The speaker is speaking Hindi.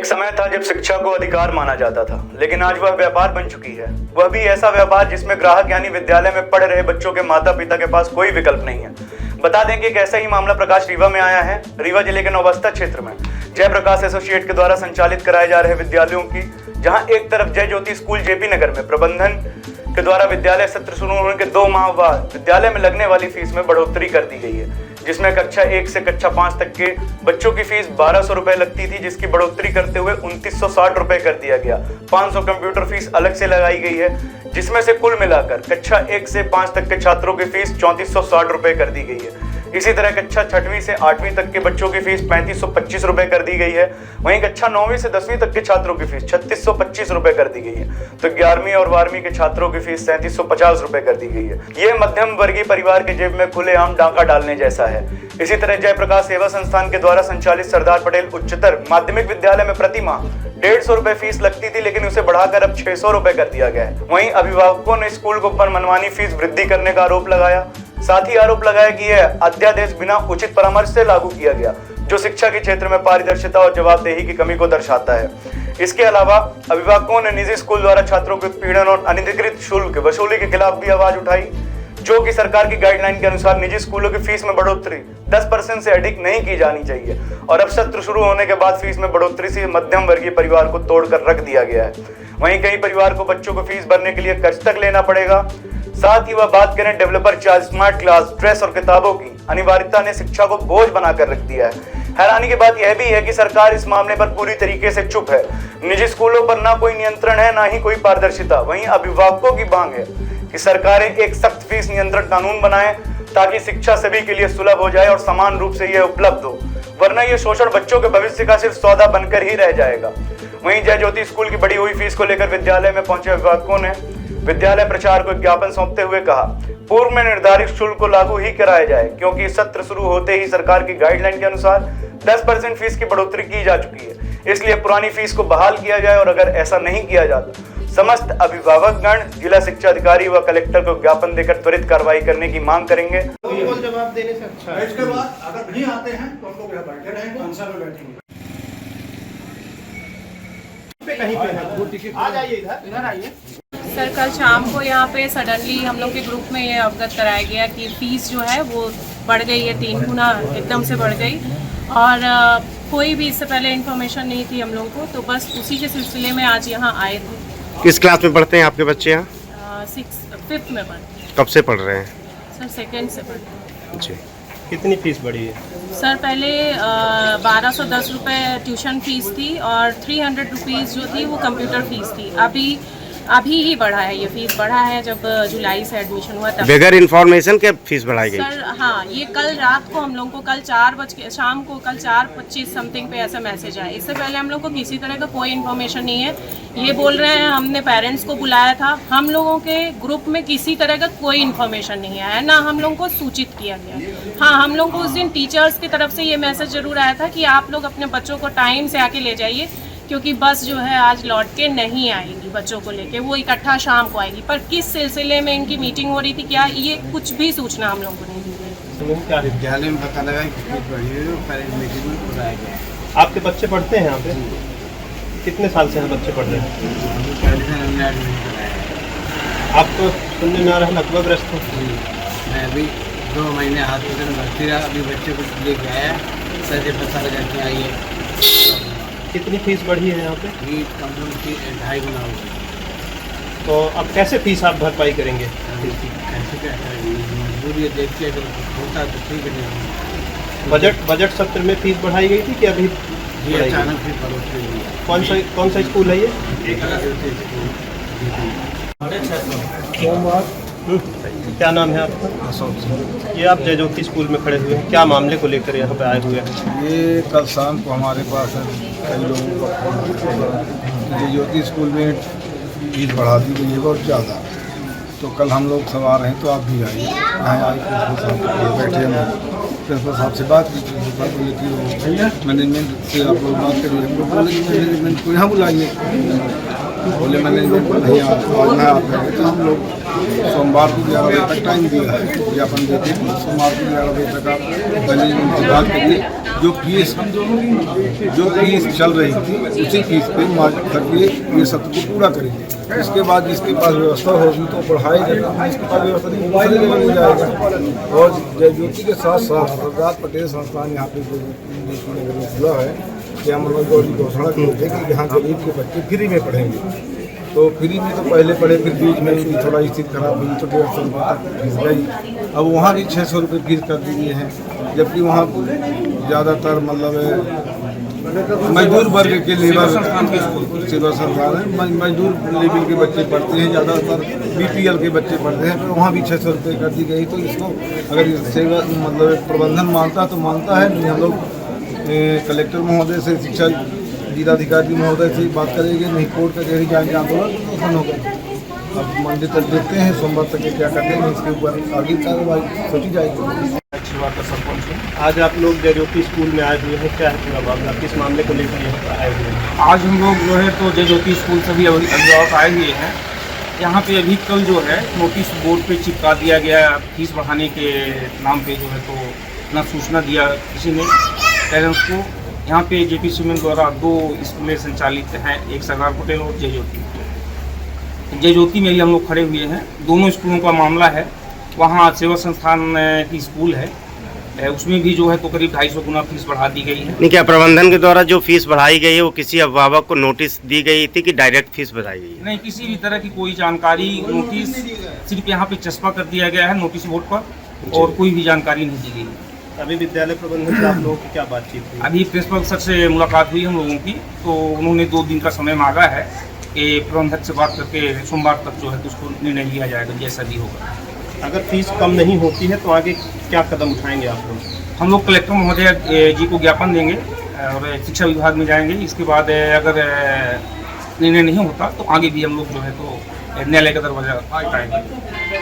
एक समय था जब शिक्षा को अधिकार माना जाता था, लेकिन आज वह व्यापार बन चुकी है। वह भी ऐसा व्यापार जिसमें ग्राहक यानी विद्यालय में पढ़ रहे बच्चों के माता पिता के पास कोई विकल्प नहीं है। बता दें कि एक ऐसा ही मामला प्रकाश रीवा में आया है। रीवा जिले के नौबस्ता क्षेत्र में जयप्रकाश एसोसिएट के द्वारा संचालित कराए जा रहे विद्यालयों की, जहां एक तरफ जय ज्योति स्कूल जेपी नगर में प्रबंधन के द्वारा विद्यालय सत्र शुरू होने के 2 माह बाद विद्यालय में लगने वाली फीस में बढ़ोतरी कर दी गई है, जिसमें कक्षा 1 से कक्षा 5 तक के बच्चों की फीस 1200 रुपए लगती थी, जिसकी बढ़ोतरी करते हुए 2960 रुपए कर दिया गया। 500 कंप्यूटर फीस अलग से लगाई गई है, जिसमें से कुल मिलाकर कक्षा 1 से 5 तक के छात्रों की फीस 3460 रुपए कर दी गई है। इसी तरह कक्षा 6वीं से 8वीं तक के बच्चों की फीस 3525 रुपए कर दी गई है। वहीं कक्षा 9वीं से 10वीं तक के छात्रों की फीस 3625 रुपए कर दी गई है, तो 11वीं और 12वीं के छात्रों की फीस 3750 रुपए कर दी गई है। ये मध्यम वर्गीय परिवार के जेब में खुलेआम डाका डालने जैसा है। इसी तरह जयप्रकाश सेवा संस्थान के द्वारा संचालित सरदार पटेल उच्चतर माध्यमिक विद्यालय में प्रति माह 150 रुपए फीस लगती थी, लेकिन उसे बढ़ाकर अब 600 रुपए कर दिया गया है। वहीं अभिभावकों ने स्कूल को पर मनमानी फीस वृद्धि करने का आरोप लगाया। साथ ही आरोप लगाया कि यह अध्यादेश बिना उचित परामर्श से लागू किया गया, जो शिक्षा के क्षेत्र में पारदर्शिता और जवाबदेही की कमी को दर्शाता है। इसके अलावा अभिभावकों ने निजी स्कूल द्वारा छात्रों के उत्पीड़न और अनधिकृत शुल्क वसूली के खिलाफ भी आवाज उठाई, जो कि सरकार की गाइडलाइन के अनुसार निजी स्कूलों की फीस में बढ़ोतरी 10% से अधिक नहीं की जानी चाहिए। और अब सत्र शुरू होने के बाद फीस में बढ़ोतरी से मध्यम वर्गीय परिवार को तोड़कर रख दिया गया है। वहीं कई परिवार को बच्चों को फीस भरने के लिए कर्ज तक लेना पड़ेगा। साथ ही वह बात करें developer charge, smart class, dress और किताबों की अनिवार्यता ने शिक्षा को बोझ बनाकर रख दिया है। हैरानी की बात यह भी है कि सरकार इस मामले पर पूरी तरीके से चुप है। निजी स्कूलों पर ना कोई नियंत्रण है, ना ही कोई पारदर्शिता। वहीं अभिभावकों की मांग है कि सरकारें एक सख्त फीस नियंत्रण कानून बनाएं, ताकि शिक्षा सभी के लिए सुलभ हो जाए और समान रूप से यह उपलब्ध हो, वरना यह शोषण बच्चों के भविष्य का सिर्फ सौदा बनकर ही रह जाएगा। वहीं जय ज्योति स्कूल की बढ़ी हुई फीस को लेकर विद्यालय में पहुंचे अभिभावकों ने विद्यालय प्रचार को ज्ञापन सौंपते हुए कहा, पूर्व में निर्धारित शुल्क को लागू ही कराया जाए, क्योंकि सत्र शुरू होते ही सरकार की गाइडलाइन के अनुसार 10% फीस की बढ़ोतरी की जा चुकी है। इसलिए पुरानी फीस को बहाल किया जाए, और अगर ऐसा नहीं किया जाता समस्त अभिभावकगण जिला शिक्षा अधिकारी व कलेक्टर को ज्ञापन देकर त्वरित कार्रवाई करने की मांग करेंगे। जवाब देने से अच्छा है। इसके बाद अगर नहीं आते हैं तो हम लोग यहाँ बैठे रहेंगे, आंसर में बैठेंगे। कहीं पे आ जाइए, इधर आइए। सर, कल शाम को यहाँ पे सडनली हम लोग के ग्रुप में ये अवगत कराया गया कि फ़ीस जो है वो बढ़ गई है, 3 गुना एकदम से बढ़ गई, और कोई भी इससे पहले इन्फॉर्मेशन नहीं थी हम लोग को। तो बस उसी के सिलसिले में आज यहाँ आए थे। किस क्लास में पढ़ते हैं आपके बच्चे यहाँ? 5th में पढ़ते हैं। कब से पढ़ रहे हैं? सर 2nd से पढ़ते हैं। जी। कितनी फीस बढ़ी है? सर पहले 1210 रुपये ट्यूशन फीस थी, और 300 रुपीज़ जो थी वो कंप्यूटर फीस थी। अभी ही बढ़ा है, ये फीस बढ़ा है जब जुलाई से एडमिशन हुआ तब। बगैर इन्फॉर्मेशन के फीस बढ़ाई गई? सर हाँ, ये कल रात को हम लोग को कल 4 बजे शाम को कल 4:25 समथिंग पे ऐसा मैसेज आया। इससे पहले हम लोग को किसी तरह का कोई इन्फॉर्मेशन नहीं है। ये बोल रहे हैं हमने पेरेंट्स को बुलाया था, हम लोगों के ग्रुप में किसी तरह का कोई इन्फॉर्मेशन नहीं है ना हम लोगों को सूचित किया गया। हाँ, हम लोग को उस दिन टीचर्स की तरफ से ये मैसेज जरूर आया था कि आप लोग अपने बच्चों को टाइम से आके ले जाइए, क्योंकि बस जो है आज लौट के नहीं आएगी बच्चों को लेके, वो इकट्ठा शाम को आएगी। पर किस सिलसिले में इनकी मीटिंग हो रही थी, क्या, ये कुछ भी सूचना हम लोगों को नहीं दी गई। विद्यालय में पता लगा कि फीस बढ़ी है, पेरेंट्स मीटिंग में बुलाया गया। आपके बच्चे पढ़ते हैं यहाँ पे? कितने साल से बच्चे पढ़ रहे हैं? आपको सुनने में आ रहा है लकवाग्रस्त हो? मैं अभी 2 महीने हॉस्पिटल में भर्ती रहा, अभी बच्चे को लेके आया, सर से पता लगा कि आइए। कितनी फीस बढ़ी है यहाँ पे? फीस कम से कम 2.5 गुना हो गई। तो अब कैसे फीस आप भरपाई करेंगे? कैसे क्या करेंगे, मजबूरी है, देखिए अगर होता तो ठीक है। बजट सत्र में फीस बढ़ाई गई थी कि अभी? जी, अचानक फीस बढ़ोतरी हुई। कौन सा स्कूल है ये? क्या नाम है आपका? ये आप जय ज्योति स्कूल में खड़े हुए हैं, क्या मामले को लेकर यहाँ पे आए हुए हैं? ये कल शाम को हमारे पास कई लोगों का फोन, जय ज्योति स्कूल में फीस बढ़ा दी गई है बहुत ज़्यादा। तो कल हम लोग सवार हैं, तो आप भी आइए। यहाँ आए प्रिंसिपल साहब बैठे हैं, प्रिंसिपल साहब से बात की, प्रिंसिपल बोले कि मैनेजमेंट से आप लोग बात करिए। हम लोग बोले कि मैनेजमेंट को यहाँ बुलाइए। बोले मैनेजमेंट को नहीं आज ना आप रहे तो हम लोग सोमवार को 11 बजे तक टाइम दिया है ज्ञापन देते हैं। सोमवार को 11 बजे तक आप मैनेजमेंट से बात करिए, जो फीस चल रही थी उसी फीस पे मार्च करके ये सत्र को पूरा करेंगे। इसके बाद जिसके पास व्यवस्था होगी तो पढ़ाएगा, जिसके पास व्यवस्था नहीं दूसरे लेवल में जाएगा। और जय ज्योति के साथ साथ सरदार पटेल संस्थान यहाँ पे जो खुला है, क्या मनोज गौरी घोषणा की थे कि यहाँ गरीब के बच्चे फ्री में पढ़ेंगे। तो फ्री में तो पहले पढ़े, फिर बीच में भी थोड़ा स्थिति खराब हुई तो 150 रुपये तक फीस गई। अब वहाँ भी 600 रुपये फीस कर दी गई है, जबकि वहाँ ज़्यादातर मतलब मजदूर वर्ग के लेबर सेवा संस्थान है, मजदूर लेवल के बच्चे पढ़ते हैं, ज़्यादातर BPL के बच्चे पढ़ते हैं। तो वहाँ भी 600 रुपये कर दी गई। तो इसको अगर सेवा मतलब प्रबंधन मानता तो मानता है, नहीं हम लोग कलेक्टर महोदय से, शिक्षा जिलाधिकारी महोदय से बात करेंगे, नहीं कोर्ट कचहरी जाएंगे, आंदोलन होगा। अब मंडे तक देखते हैं, सोमवार तक क्या करते हैं, इसके ऊपर आगे कार्रवाई सोची जाएगी। अच्छी बात है सरपंच है। आज आप लोग जय ज्योति स्कूल में आए हुए हैं, क्या है पूरा मामला, किस मामले को लेकर यहाँ पर आए हुए हैं? आज हम लोग जो है तो जय ज्योति स्कूल सभी अभिभावक आए हुए हैं। यहाँ पे अभी कल जो है नोटिस बोर्ड पे चिपका दिया गया, फीस बढ़ाने के नाम पे जो है तो ना सूचना दिया किसी ने पेरेंट्स को। यहाँ पे JP सीमेंट द्वारा 2 स्कूलें संचालित हैं, एक सरदार पटेल और जय ज्योति। जय ज्योति में ही हम लोग खड़े हुए हैं। दोनों स्कूलों का मामला है। वहाँ सेवा संस्थान की स्कूल है, उसमें भी जो है तो करीब 250 गुना फीस बढ़ा दी गई है। नहीं, क्या प्रबंधन के द्वारा जो फीस बढ़ाई गई है वो किसी अभिभावक को नोटिस दी गई थी कि डायरेक्ट फीस बढ़ाई गई है? नहीं, किसी भी तरह की कोई जानकारी, नोटिस सिर्फ यहाँ पे चस्पा कर दिया गया है नोटिस बोर्ड पर, और कोई भी जानकारी नहीं दी गई है। अभी विद्यालय प्रबंधन से आप लोगों की क्या बातचीत हुई? अभी प्रिंसिपल सर से मुलाकात हुई हम लोगों की, तो उन्होंने 2 दिन का समय मांगा है कि प्रबंधक से बात करके सोमवार तक जो है तो उसको निर्णय लिया जाएगा जैसा भी होगा। अगर फीस कम नहीं होती है तो आगे क्या कदम उठाएंगे आप लोग? हम लोग कलेक्टर महोदय जी को ज्ञापन देंगे और शिक्षा विभाग में जाएंगे। इसके बाद अगर निर्णय नहीं होता तो आगे भी हम लोग जो है तो न्यायालय का दरवाजा खटखटाएंगे।